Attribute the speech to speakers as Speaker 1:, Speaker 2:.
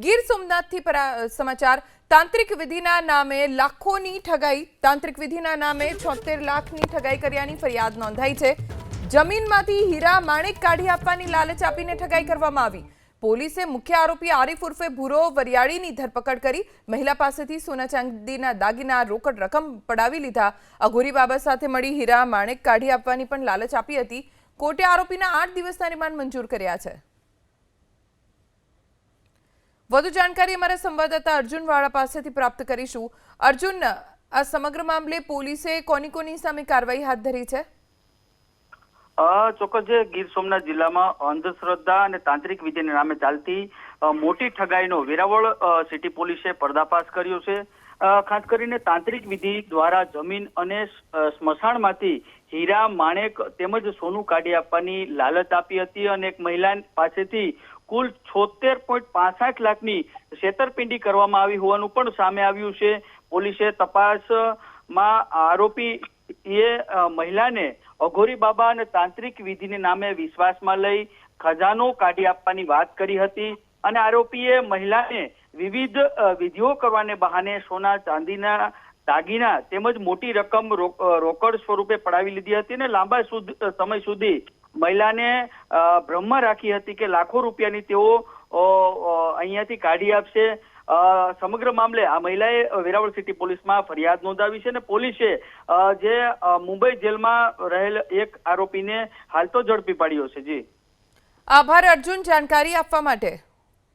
Speaker 1: ગીર સોમનાથથી સમાચાર તાંત્રિક વિધિના નામે લાખોની ઠગાઈ તાંત્રિક વિધિના નામે 76 લાખની ઠગાઈ કર્યાની ફરિયાદ નોંધાઈ છે। જમીનમાંથી હીરા માણેક કાઢી આપવાની લાલચ આપીને ઠગાઈ કરવામાં આવી। પોલીસે મુખ્ય આરોપી આરિફ ઉર્ફે ભૂરો વરિયાળીની ધરપકડ કરી મહિલા પાસેથી સોના ચાંદીના દાગીના રોકડ રકમ પડાવી લીધા। અઘોરી બાબા સાથે મળી હીરા માણેક કાઢી આપવાની પણ લાલચ આપી હતી। કોર્ટે આરોપીના 8 દિવસના રિમાન્ડ મંજૂર કર્યા છે। વધુ जानकारी हमारे संवाददाता अर्जुन वाड़ा पासेथी प्राप्त करीशुं। अर्जुन, आ समग्र मामले पोलीसे कोनी सामे कार्यवाही हाथ धरी छे?
Speaker 2: ચોક્કસ ગીર સોમનાથ જિલ્લામાં અંધશ્રદ્ધા અને તાંત્રિક વિધિના નામે ચાલતી મોટી ઠગાઈનો વેરાવળ સિટી પોલીસે પર્દાફાશ કર્યો છે। ખાસ કરીને તાંત્રિક વિધિ દ્વારા જમીન અને સ્મશાનમાંથી હીરા માણેક તેમજ સોનું કાઢી આપવાની લાલચ આપી હતી અને એક મહિલા પાસેથી કુલ 76.65 લાખની છેતરપિંડી કરવામાં આવી હોવાનું પણ સામે આવ્યું છે। પોલીસે તપાસમાં આરોપી મહિલાને અઘોરી બાબા અને તાંત્રિક વિધિને નામે વિશ્વાસમાં લઈ ખજાનો કાઢી આપવાની વાત કરી હતી અને આરોપીએ મહિલાને વિવિધ વિધિઓ કરવાને બહાને સોના ચાંદીના દાગીના તેમજ મોટી રકમ રોકડ સ્વરૂપે પડાવી લીધી હતી અને લાંબા સમય સુધી મહિલાને ભ્રમમાં રાખી હતી કે લાખો રૂપિયાની તેઓ અહીંયાથી કાઢી આપશે। સમગ્ર મામલે આ મહિલાએ વેરાવળ સિટી પોલીસમાં ફરિયાદ નોંધાવી છે અને પોલીસે જે મુંબઈ જેલમાં રહેલ એક આરોપીને હાલ તો ઝડપી પાડ્યો છે। જી
Speaker 1: આભાર અર્જુન, જાણકારી આપવા માટે।